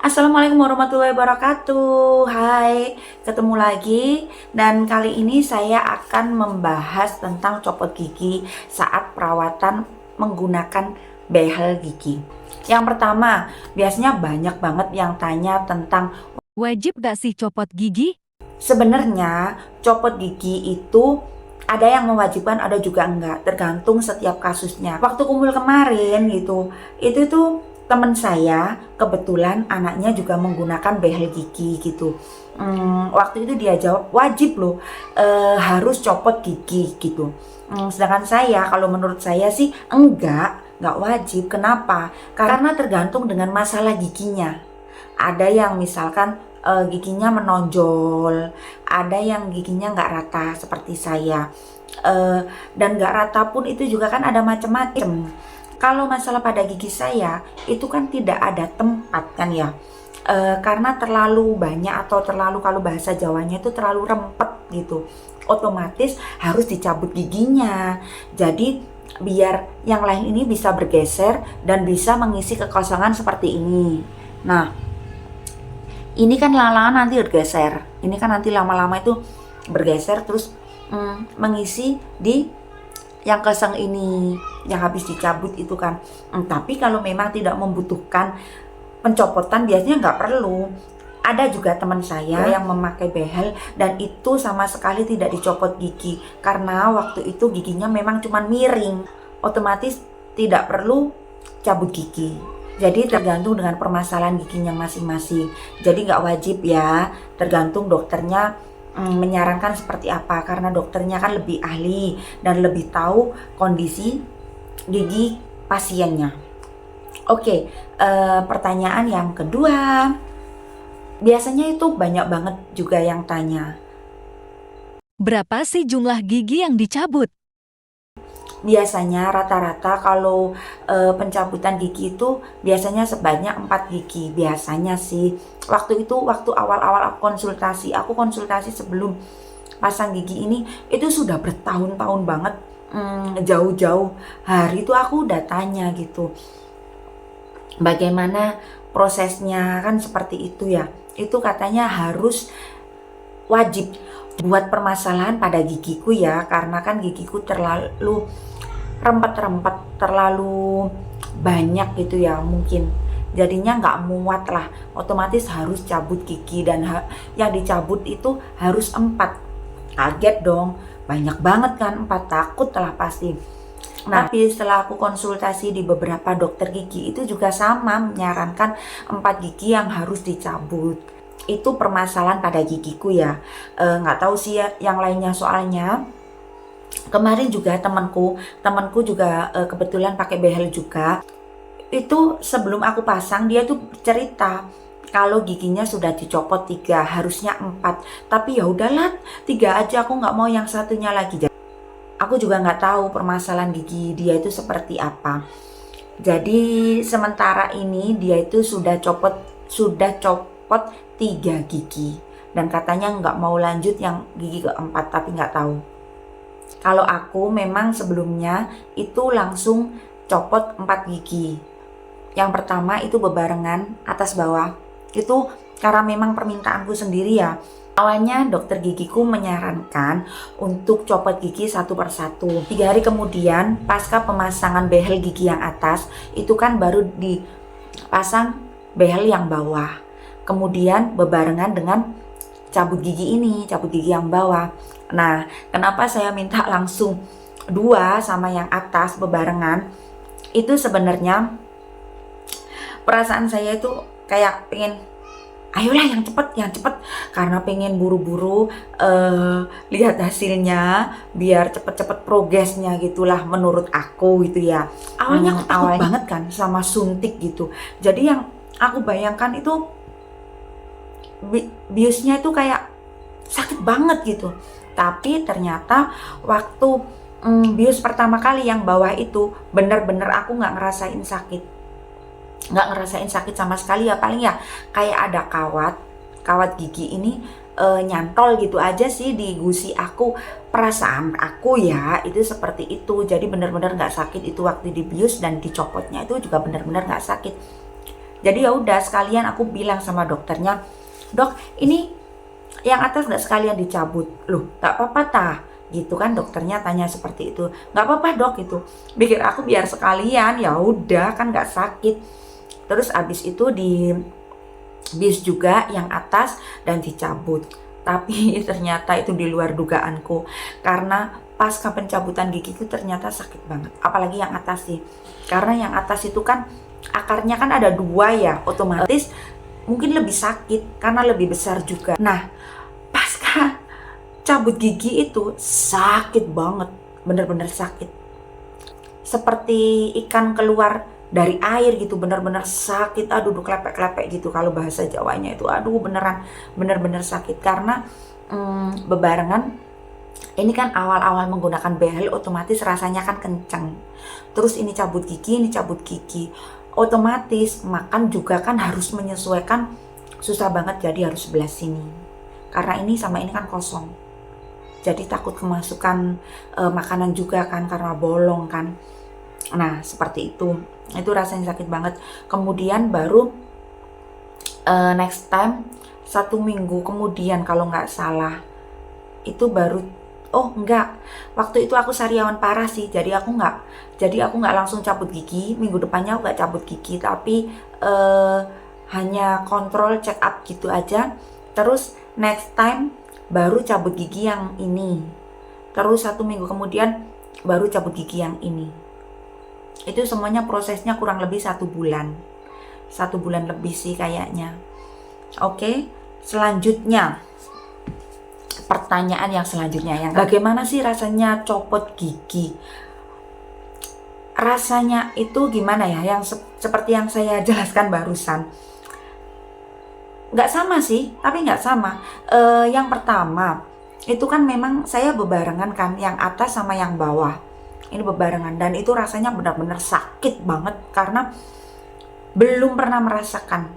Assalamualaikum warahmatullahi wabarakatuh. Hai, ketemu lagi dan kali ini saya akan membahas tentang copot gigi saat perawatan menggunakan behel gigi. Yang pertama, biasanya banyak banget yang tanya tentang Wajib gak sih copot gigi? sebenarnya copot gigi itu ada yang mewajibkan, ada juga enggak, tergantung setiap kasusnya. Waktu kumpul kemarin gitu, itu tuh teman saya kebetulan anaknya juga menggunakan behel gigi gitu. Waktu itu dia jawab wajib loh, harus copot gigi gitu. Sedangkan saya, kalau menurut saya sih enggak wajib. Kenapa? Karena tergantung dengan masalah giginya. Ada yang misalkan giginya menonjol, ada yang giginya nggak rata seperti saya. Dan nggak rata pun itu juga kan ada macam-macam. Kalau masalah pada gigi saya itu kan tidak ada tempat kan ya. Karena terlalu banyak atau terlalu, kalau bahasa Jawanya itu terlalu rempet gitu, otomatis harus dicabut giginya. Jadi biar yang lain ini bisa bergeser dan bisa mengisi kekosongan seperti ini. Nah, ini kan lama-lama nanti bergeser. Ini kan nanti lama-lama itu bergeser terus mengisi di yang kosong ini yang habis dicabut itu kan. Tapi kalau memang tidak membutuhkan pencopotan biasanya nggak perlu. Ada juga teman saya yang memakai behel dan itu sama sekali tidak dicopot gigi karena waktu itu giginya memang cuma miring, otomatis tidak perlu cabut gigi. Jadi tergantung dengan permasalahan giginya masing-masing. Jadi nggak wajib ya, tergantung dokternya menyarankan seperti apa. Karena dokternya kan lebih ahli dan lebih tahu kondisi gigi pasiennya. Oke, pertanyaan yang kedua. Biasanya itu banyak banget juga yang tanya. Berapa sih jumlah gigi yang dicabut? Biasanya rata-rata kalau pencabutan gigi itu biasanya sebanyak 4 gigi. Biasanya sih. Waktu awal-awal aku konsultasi sebelum pasang gigi ini itu sudah bertahun-tahun banget. Jauh-jauh hari itu aku udah tanya gitu. Bagaimana prosesnya kan seperti itu ya. Itu katanya harus wajib buat permasalahan pada gigiku ya, karena kan gigiku terlalu rempet-rempet, terlalu banyak gitu ya mungkin, jadinya nggak muat lah, otomatis harus cabut gigi dan yang dicabut itu harus 4. Kaget dong, banyak banget kan 4, takut lah pasti. Nah, tapi setelah aku konsultasi di beberapa dokter gigi itu juga sama menyarankan 4 gigi yang harus dicabut. Itu permasalahan pada gigiku ya. Nggak tahu sih ya yang lainnya, soalnya kemarin juga temanku juga kebetulan pakai behel juga. Itu sebelum aku pasang dia tuh cerita kalau giginya sudah dicopot 3, harusnya 4. Tapi ya udahlah, 3 aja, aku nggak mau yang satunya lagi. Aku juga nggak tahu permasalahan gigi dia itu seperti apa. Jadi sementara ini dia itu sudah copot 3 gigi dan katanya nggak mau lanjut yang gigi keempat, tapi nggak tahu. Kalau aku memang sebelumnya itu langsung copot 4 gigi. Yang pertama itu bebarengan atas bawah. Itu karena memang permintaanku sendiri ya. Awalnya dokter gigiku menyarankan untuk copot gigi satu persatu. 3 hari kemudian pasca pemasangan behel gigi yang atas, itu kan baru dipasang behel yang bawah. Kemudian bebarengan dengan cabut gigi yang bawah. Nah, kenapa saya minta langsung 2 sama yang atas bebarengan? Itu sebenarnya perasaan saya itu kayak pengen, ayolah yang cepet, karena pengen buru-buru lihat hasilnya biar cepet-cepet progresnya gitulah menurut aku gitu ya. Awalnya aku takut banget kan sama suntik gitu. Jadi yang aku bayangkan itu biusnya itu kayak sakit banget gitu. Tapi ternyata waktu bius pertama kali yang bawah itu bener-bener aku nggak ngerasain sakit sama sekali ya. Paling ya kayak ada kawat gigi ini nyantol gitu aja sih di gusi aku. Perasaan aku ya itu seperti itu. Jadi bener-bener nggak sakit itu waktu dibius, dan dicopotnya itu juga bener-bener nggak sakit. Jadi ya udah sekalian aku bilang sama dokternya, dok ini yang atas nggak sekalian dicabut? Loh nggak apa-apa tah, gitu kan dokternya tanya seperti itu. Nggak apa-apa dok, itu pikir aku biar sekalian, ya udah kan nggak sakit. Terus abis itu di bis juga yang atas dan dicabut. Tapi ternyata itu di luar dugaanku, karena pasca pencabutan gigi itu ternyata sakit banget. Apalagi yang atas sih, karena yang atas itu kan akarnya kan ada dua ya, otomatis mungkin lebih sakit karena lebih besar juga. Nah pasca cabut gigi itu sakit banget, bener-bener sakit, seperti ikan keluar dari air gitu, bener-bener sakit. Aduh klepek-klepek gitu kalau bahasa Jawanya itu. Aduh beneran bener-bener sakit karena bebarengan ini kan awal-awal menggunakan behel, otomatis rasanya kan kenceng. Terus ini cabut gigi, otomatis makan juga kan harus menyesuaikan, susah banget, jadi harus sebelah sini. Karena ini sama ini kan kosong, jadi takut kemasukan makanan juga kan karena bolong kan. Nah seperti itu rasanya sakit banget. Kemudian baru next time 1 minggu kemudian kalau nggak salah itu baru, oh enggak, waktu itu aku sariawan parah sih, jadi aku nggak langsung cabut gigi. Minggu depannya aku nggak cabut gigi, tapi hanya kontrol check up gitu aja. Terus next time baru cabut gigi yang ini, terus 1 minggu kemudian baru cabut gigi yang ini. Itu semuanya prosesnya kurang lebih 1 bulan, 1 bulan lebih sih kayaknya. Oke, selanjutnya pertanyaan yang selanjutnya, yang bagaimana sih rasanya copot gigi? Rasanya itu gimana ya, yang seperti yang saya jelaskan barusan. Nggak sama sih, tapi nggak sama. Yang pertama itu kan memang saya bebarengan kan, yang atas sama yang bawah ini bebarengan, dan itu rasanya benar-benar sakit banget karena belum pernah merasakan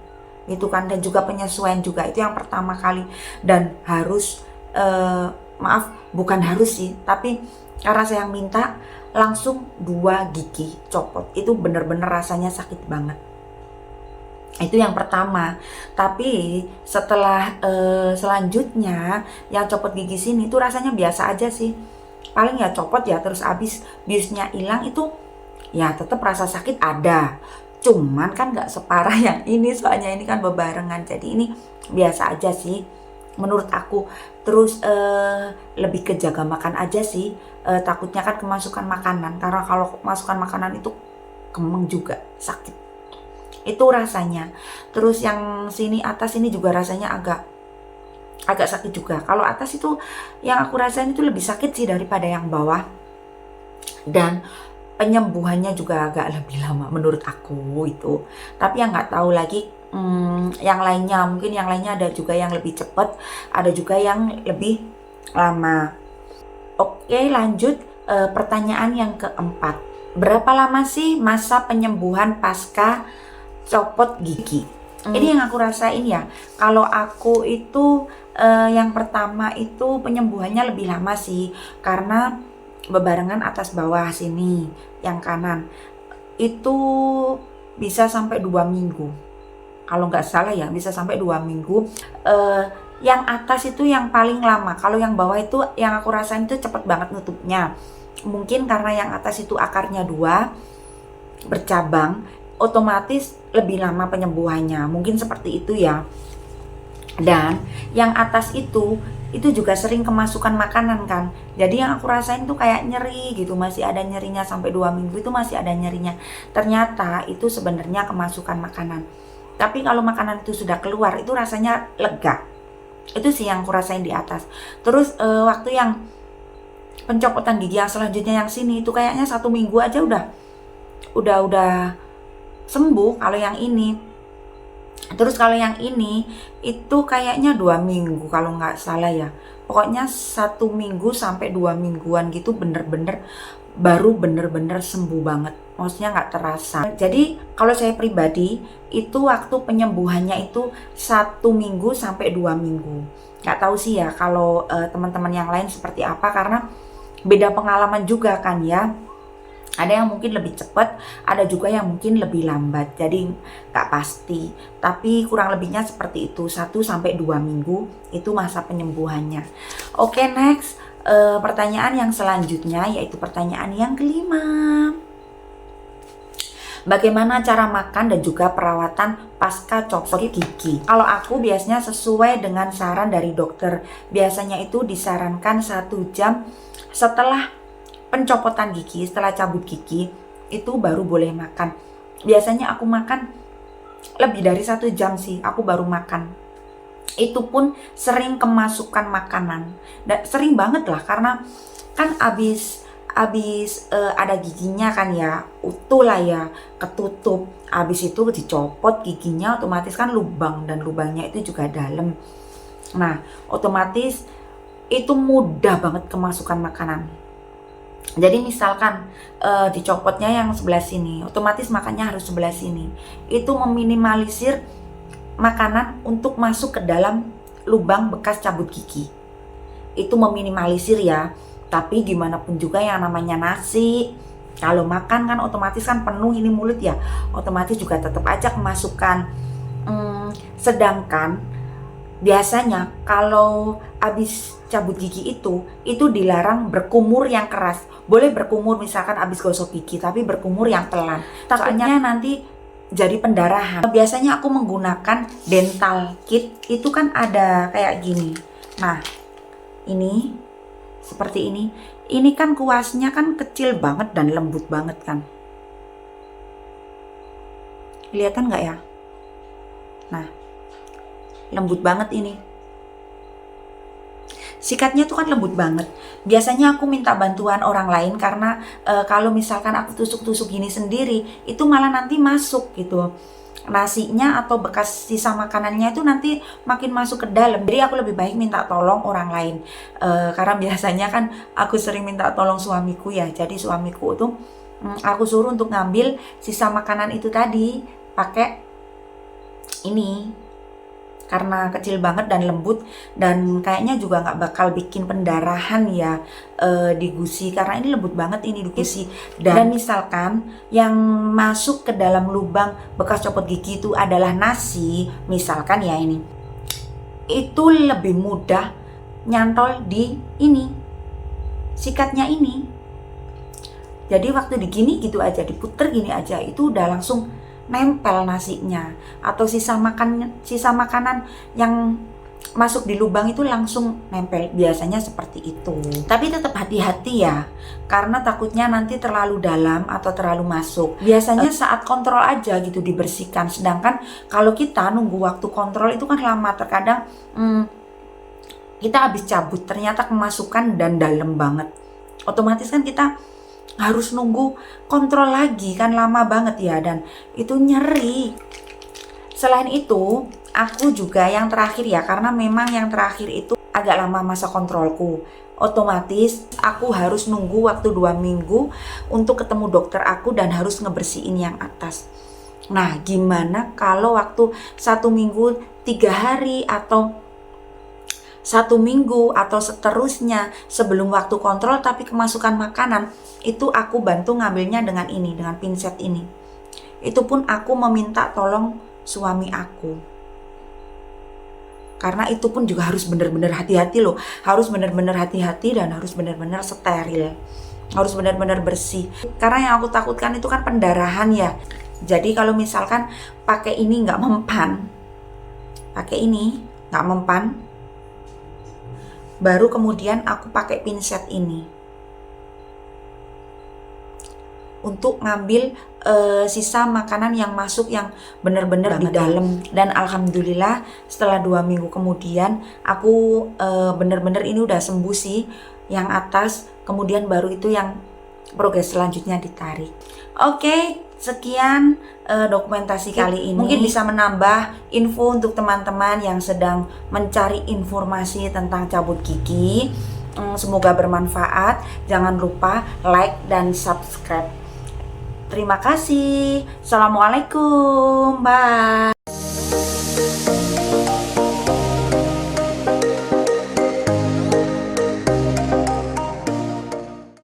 gitu kan. Dan juga penyesuaian juga, itu yang pertama kali. Dan harus maaf, bukan harus sih, tapi karena saya yang minta langsung 2 gigi copot, itu bener-bener rasanya sakit banget. Itu yang pertama. Tapi setelah selanjutnya yang copot gigi sini itu rasanya biasa aja sih, paling ya copot ya terus habis, biusnya hilang. Itu ya tetap rasa sakit ada, cuman kan nggak separah yang ini, soalnya ini kan bebarengan, jadi ini biasa aja sih menurut aku. Terus lebih ke jaga makan aja sih, takutnya kan kemasukan makanan, karena kalau kemasukan makanan itu kemeng juga sakit itu rasanya. Terus yang sini atas ini juga rasanya agak sakit juga. Kalau atas itu yang aku rasain itu lebih sakit sih daripada yang bawah, dan penyembuhannya juga agak lebih lama menurut aku itu. Tapi yang nggak tahu lagi yang lainnya, mungkin yang lainnya ada juga yang lebih cepat, ada juga yang lebih lama. Oke, lanjut pertanyaan yang keempat. Berapa lama sih masa penyembuhan pasca copot gigi? Ini yang aku rasain ya. Kalau aku itu yang pertama itu penyembuhannya lebih lama sih, karena bebarengan atas bawah sini. Yang kanan itu bisa sampai 2 minggu. Kalau nggak salah ya bisa sampai 2 minggu. Yang atas itu yang paling lama. Kalau yang bawah itu yang aku rasain itu cepet banget nutupnya. Mungkin karena yang atas itu akarnya 2 bercabang, otomatis lebih lama penyembuhannya. Mungkin seperti itu ya. Dan yang atas itu juga sering kemasukan makanan kan. Jadi yang aku rasain tuh kayak nyeri gitu, masih ada nyerinya sampai 2 minggu itu masih ada nyerinya. Ternyata itu sebenarnya kemasukan makanan. Tapi kalau makanan itu sudah keluar, itu rasanya lega. Itu sih yang aku rasain di atas. Terus waktu yang pencopotan gigi yang selanjutnya yang sini itu kayaknya 1 minggu aja udah sembuh kalau yang ini. Terus kalau yang ini itu kayaknya 2 minggu kalau nggak salah ya. Pokoknya 1 minggu sampai 2 mingguan gitu, baru bener-bener sembuh banget. Maksudnya nggak terasa. Jadi kalau saya pribadi itu waktu penyembuhannya itu 1 minggu sampai 2 minggu. Nggak tahu sih ya kalau teman-teman yang lain seperti apa, karena beda pengalaman juga kan ya. Ada yang mungkin lebih cepat, ada juga yang mungkin lebih lambat. Jadi nggak pasti. Tapi kurang lebihnya seperti itu, 1-2 minggu itu masa penyembuhannya. Oke, next. Pertanyaan yang selanjutnya yaitu pertanyaan yang kelima. Bagaimana cara makan dan juga perawatan pasca copot gigi? Kalau aku biasanya sesuai dengan saran dari dokter. Biasanya itu disarankan 1 jam setelah pencopotan gigi, setelah cabut gigi, itu baru boleh makan. Biasanya aku makan lebih dari 1 jam sih, aku baru makan. Itu pun sering kemasukan makanan. Dan sering banget lah, karena kan abis ada giginya kan ya, utuh lah ya, ketutup. Abis itu dicopot giginya, otomatis kan lubang, dan lubangnya itu juga dalam. Nah, otomatis itu mudah banget kemasukan makanan. Jadi misalkan dicopotnya yang sebelah sini, otomatis makannya harus sebelah sini. Itu meminimalisir makanan untuk masuk ke dalam lubang bekas cabut gigi. Itu meminimalisir ya. Tapi gimana pun juga yang namanya nasi, kalau makan kan otomatis kan penuh ini mulut ya, otomatis juga tetap aja kemasukan. Sedangkan biasanya kalau habis cabut gigi itu dilarang berkumur yang keras. Boleh berkumur misalkan habis gosok gigi, tapi berkumur yang pelan. Soalnya nanti jadi pendarahan. Biasanya aku menggunakan dental kit, itu kan ada kayak gini. Nah, ini seperti ini. Ini kan kuasnya kan kecil banget dan lembut banget kan. Kelihatan nggak ya? Nah, lembut banget ini. Sikatnya tuh kan lembut banget. Biasanya aku minta bantuan orang lain karena kalau misalkan aku tusuk-tusuk gini sendiri, itu malah nanti masuk gitu. Nasinya atau bekas sisa makanannya itu nanti makin masuk ke dalam. Jadi aku lebih baik minta tolong orang lain. Karena biasanya kan aku sering minta tolong suamiku ya. Jadi suamiku itu aku suruh untuk ngambil sisa makanan itu tadi pakai ini. Karena kecil banget dan lembut, dan kayaknya juga nggak bakal bikin pendarahan ya di gusi, karena ini lembut banget ini di gusi. Dan misalkan yang masuk ke dalam lubang bekas copot gigi itu adalah nasi, misalkan ya ini, itu lebih mudah nyantol di ini, sikatnya ini. Jadi waktu digini gitu aja, diputer gini aja, itu udah langsung nempel nasinya, atau sisa makanan yang masuk di lubang itu langsung nempel. Biasanya seperti itu. Tapi tetap hati-hati ya, karena takutnya nanti terlalu dalam atau terlalu masuk. Biasanya saat kontrol aja gitu dibersihkan. Sedangkan kalau kita nunggu waktu kontrol itu kan lama. Terkadang kita habis cabut ternyata kemasukan dan dalam banget. Otomatis kan kita harus nunggu kontrol lagi, kan lama banget ya, dan itu nyeri. Selain itu, aku juga yang terakhir ya, karena memang yang terakhir itu agak lama masa kontrolku. Otomatis aku harus nunggu waktu 2 minggu untuk ketemu dokter aku dan harus ngebersihin yang atas. Nah, gimana kalau waktu 1 minggu 3 hari atau 1 minggu atau seterusnya sebelum waktu kontrol tapi kemasukan makanan, itu aku bantu ngambilnya dengan ini, dengan pinset ini. Itu pun aku meminta tolong suami aku, karena itu pun juga harus benar-benar hati-hati loh, harus benar-benar hati-hati dan harus benar-benar steril, harus benar-benar bersih. Karena yang aku takutkan itu kan pendarahan ya. Jadi kalau misalkan pakai ini nggak mempan, baru kemudian aku pakai pinset ini untuk ngambil sisa makanan yang masuk yang benar-benar di dalam. Dan alhamdulillah setelah 2 minggu kemudian aku benar-benar ini udah sembuh sih yang atas, kemudian baru itu yang progres selanjutnya ditarik. Oke, sekian dokumentasi kali ini. Mungkin bisa menambah info untuk teman-teman yang sedang mencari informasi tentang cabut gigi. Semoga bermanfaat. Jangan lupa like dan subscribe. Terima kasih. Assalamualaikum. Bye.